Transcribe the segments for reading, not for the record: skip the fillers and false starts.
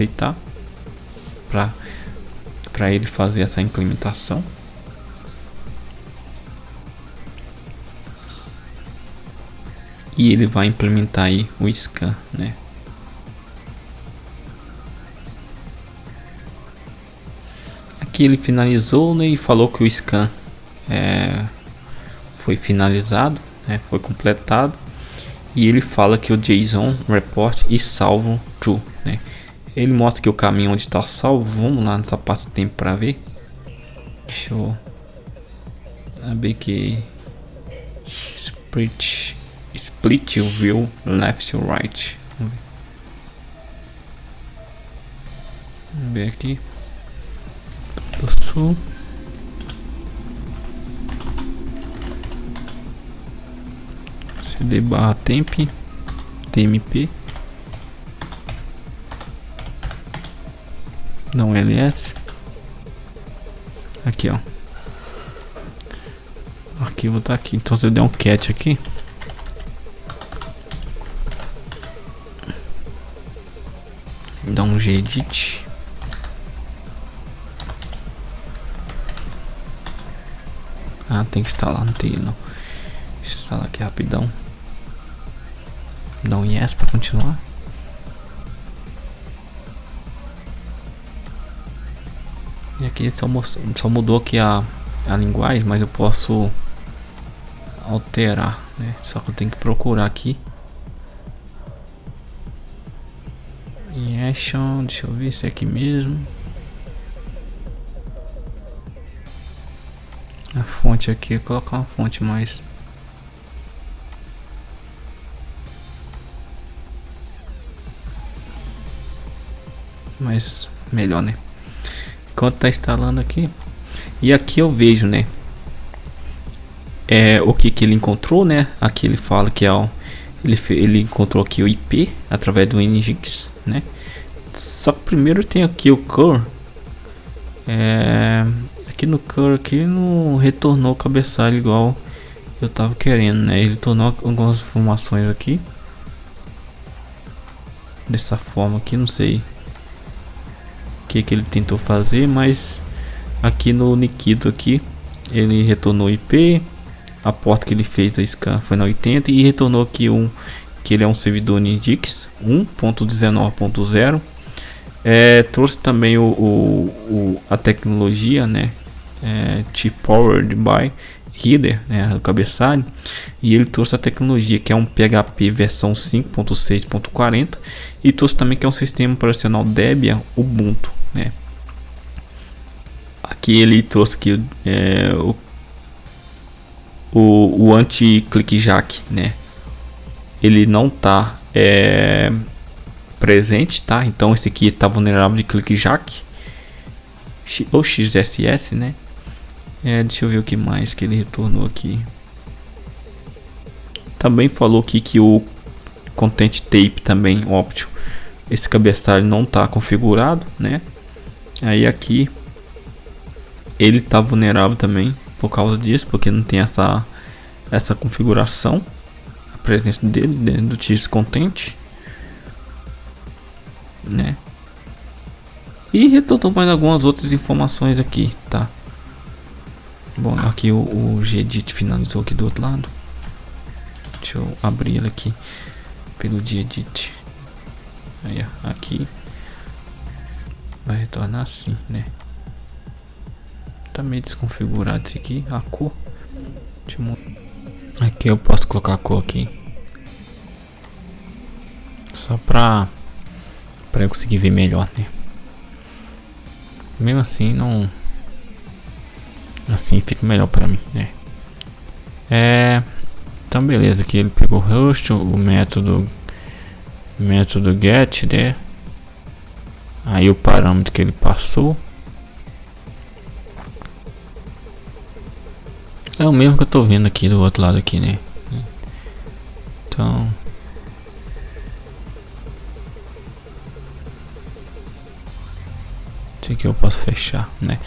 aceitar para ele fazer essa implementação. E ele vai implementar aí o scan, né? Aqui ele finalizou, né, e falou que o scan foi finalizado, né, foi completado. E ele fala que o JSON report e salvo true, né? Ele mostra que o caminho onde está salvo. Vamos lá nessa parte do tempo para ver. Deixa eu abrir aqui. Split view left to right. Vamos ver aqui. Do sul. CD barra temp tmp não ls. Aqui, ó. O arquivo tá aqui. Então se eu der um cat aqui, dá um gedit. Ah, tem que instalar, não tem não. Deixa eu instalar aqui rapidão. Dá um yes para continuar. E aqui só mudou aqui a linguagem, mas eu posso alterar, né? Só que eu tenho que procurar aqui. Em action, deixa eu ver se é aqui mesmo. A fonte aqui, eu vou colocar uma fonte mais. Mas melhor, né? Enquanto tá instalando aqui. E aqui eu vejo, né? O que ele encontrou, né? Aqui ele fala que ele encontrou aqui o IP através do Nginx, né? Só que primeiro tem aqui o core. Aqui no core aqui não retornou o cabeçalho igual eu tava querendo, né? Ele tornou algumas informações aqui dessa forma aqui, não sei que ele tentou fazer, mas aqui no Nikito aqui ele retornou IP, a porta que ele fez a scan foi na 80 e retornou aqui que ele é um servidor Nginx 1.19.0. Trouxe também a tecnologia, né, T-Powered by Header, né, o cabeçalho, e ele trouxe a tecnologia que é um PHP versão 5.6.40 e trouxe também que é um sistema operacional Debian Ubuntu, né. Aqui ele trouxe aqui o anti-clickjack, né, ele não tá presente, tá? Então esse aqui tá vulnerável de clickjack ou XSS, né? Deixa eu ver o que mais que ele retornou aqui. Também falou aqui que o content tape também óptimo, esse cabeçalho não tá configurado, né? Aí aqui ele tá vulnerável também por causa disso, porque não tem essa configuração, a presença dele dentro do TX Content, né? E retornou mais algumas outras informações aqui, tá? Bom, aqui o gedit finalizou aqui do outro lado. Deixa eu abrir ele aqui pelo gedit. Aí, aqui vai retornar assim, né? Tá meio desconfigurado isso aqui, a cor. Aqui eu posso colocar a cor aqui, só pra eu conseguir ver melhor, né? Mesmo assim não, assim fica melhor pra mim, né? Então beleza, aqui ele pegou o host, o método get, né? Aí o parâmetro que ele passou é o mesmo que eu tô vendo aqui do outro lado aqui, né? Então esse aqui eu posso fechar, né?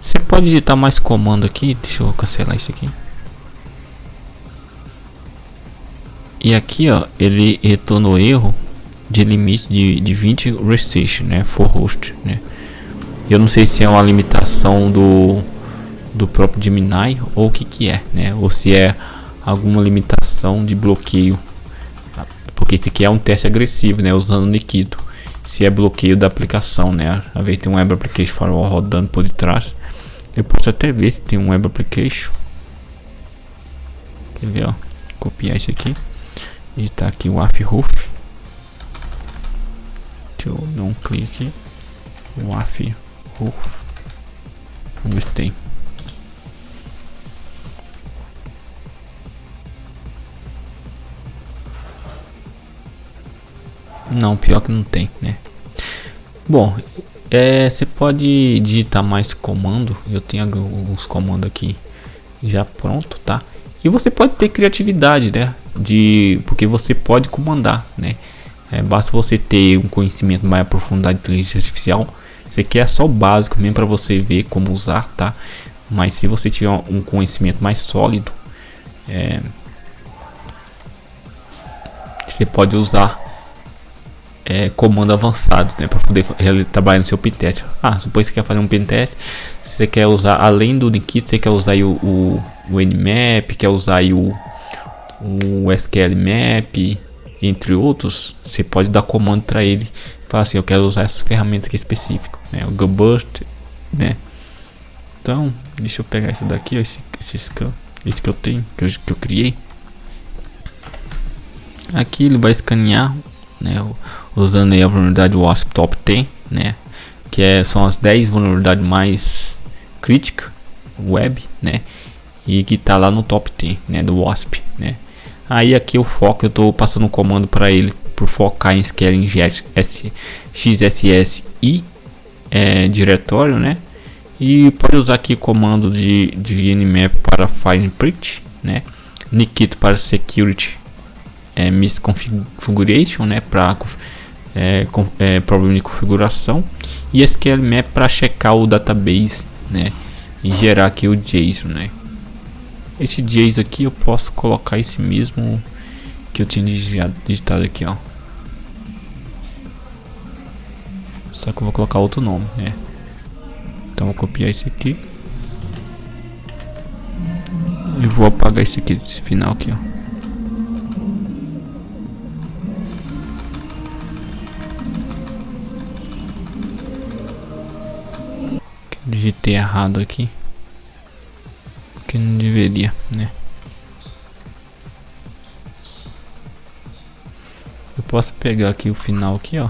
Você pode digitar mais comando aqui. Deixa eu cancelar isso aqui. E aqui, ó, ele retornou erro de limite de 20 restriction, né, for host, né. Eu não sei se é uma limitação do próprio Gemini ou o que é, né, ou se é alguma limitação de bloqueio, porque esse aqui é um teste agressivo, né, usando o Nikido. Se é bloqueio da aplicação, né, às vezes tem um web application firewall rodando por detrás. Eu posso até ver se tem um web application. Quer ver, ó, copiar isso aqui e tá aqui o WAF-RUF. Deixa eu dar um clique aqui. WAF-RUF. Vamos ver se tem. Não, pior que não tem, né? Bom, você pode digitar mais comando. Eu tenho alguns comandos aqui já pronto, tá? E você pode ter criatividade, né? Porque você pode comandar, né? Basta você ter um conhecimento mais aprofundado de inteligência artificial. Isso aqui é só o básico mesmo para você ver como usar, tá? Mas se você tiver um conhecimento mais sólido, você pode usar comando avançado, né, para poder trabalhar no seu pentest. Depois você quer fazer um pentest, você quer usar, além do Nikito, você quer usar aí o Nmap, quer usar aí o SQL Map, entre outros. Você pode dar comando para ele, falar assim, eu quero usar essas ferramentas aqui específicas, né, o GoBurst, né. Então, deixa eu pegar esse daqui, ó, esse que eu tenho, que eu criei. Aqui ele vai escanear, né, usando aí a vulnerabilidade WASP Top 10, né, que são as 10 vulnerabilidades mais críticas web, né, e que tá lá no Top 10, né, do WASP, né. Aí aqui o foco, eu tô passando um comando para ele por focar em SQL Inject XSS e diretório, né, e pode usar aqui comando de Nmap para FilePrint, né, Nikito para Security misconfiguration, né, para problema de configuração, e SQL Map para checar o database, né, e gerar aqui o JSON, né. Esse JSON aqui eu posso colocar esse mesmo que eu tinha digitado aqui, ó. Só que eu vou colocar outro nome, né. Então vou copiar esse aqui e vou apagar esse aqui desse final aqui, ó. Digitei errado aqui, porque não deveria, né. Eu posso pegar aqui o final aqui, ó,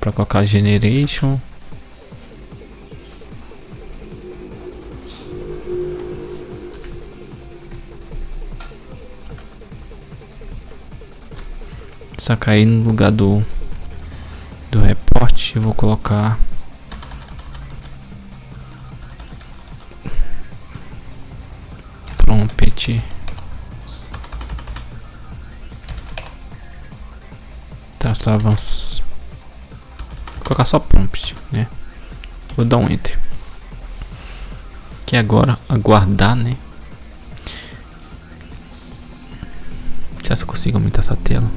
para colocar generation, só cair no lugar do report. Eu vou colocar prompt, tá, só avança, vou colocar só prompt, né, vou dar um enter, que agora aguardar, né. Deixa eu consigo aumentar essa tela.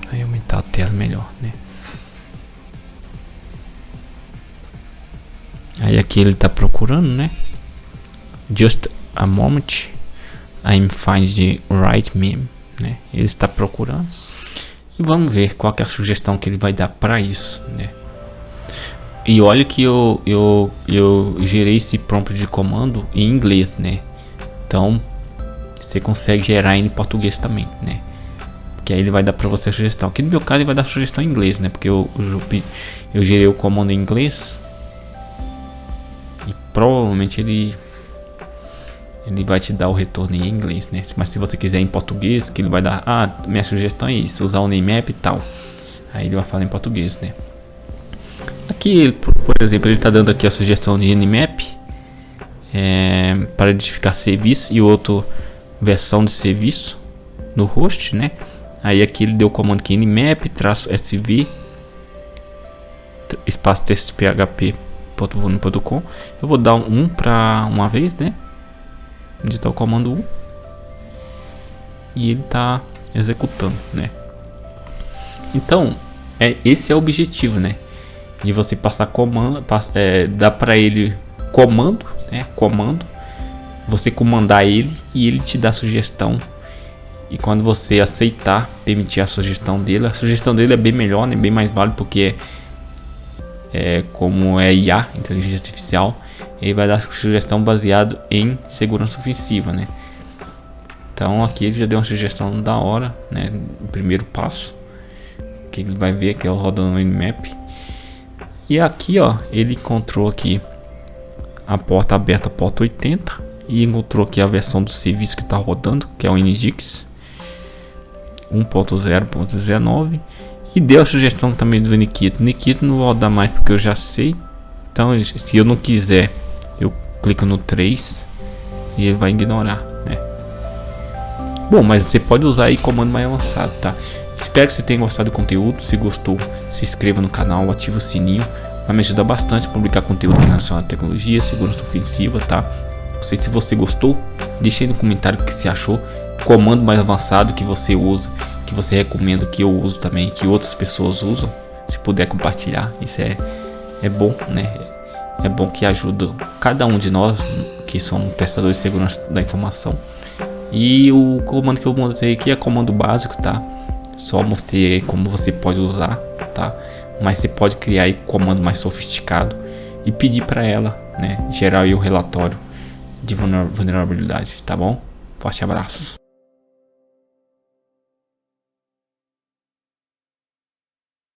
Aí aumentar a tela melhor, né. Aí aqui ele tá procurando, né. Just a moment, I'm find the right meme, né. Ele está procurando e vamos ver qual que é a sugestão que ele vai dar para isso, né. E olha que eu gerei esse prompt de comando em inglês, né. Então você consegue gerar em português também, né. Que aí ele vai dar para você a sugestão. Aqui no meu caso ele vai dar sugestão em inglês, né, porque eu gerei o comando em inglês e provavelmente ele vai te dar o retorno em inglês, né. Mas se você quiser em português, que ele vai dar, minha sugestão é isso, usar o Nmap e tal, aí ele vai falar em português, né. Aqui, por exemplo, ele está dando aqui a sugestão de Nmap para identificar serviço e outra versão de serviço no host, né. Aí aqui ele deu o comando aqui, nmap-sv espaço texto php.volume.com. Eu vou dar um para uma vez, né. digitar o comando U e ele tá executando, né? Então, esse é o objetivo, né? De você passar comando, dar para ele comando, né? Comando, você comandar ele e ele te dá sugestão. E quando você aceitar, permitir a sugestão dele é bem melhor, né? Bem mais válida, porque como é IA, inteligência artificial, ele vai dar sugestão baseado em segurança ofensiva, né? Então aqui ele já deu uma sugestão da hora, né? O primeiro passo que ele vai ver, que é o rodando no Nmap. E aqui, ó, ele encontrou aqui a porta aberta, a porta 80, e encontrou aqui a versão do serviço que está rodando, que é o Nginx 1.0.19, e deu a sugestão também do Nikito. Nikito não vou rodar mais porque eu já sei. Então, se eu não quiser, eu clico no 3 e ele vai ignorar, né? Bom, mas você pode usar aí comando mais avançado, tá? Espero que você tenha gostado do conteúdo. Se gostou, se inscreva no canal, ative o sininho. Vai me ajudar bastante a publicar conteúdo relacionado à tecnologia, segurança ofensiva, tá? Se você gostou, deixa aí no comentário o que você achou. Comando mais avançado que você usa, que você recomenda, que eu uso também, que outras pessoas usam. Se puder compartilhar, isso é bom, né? É bom que ajuda cada um de nós que somos testadores de segurança da informação. E o comando que eu mostrei aqui é comando básico, tá? Só mostrei como você pode usar, tá? Mas você pode criar aí comando mais sofisticado e pedir para ela, né, gerar aí o relatório de vulnerabilidade, tá bom? Forte abraço.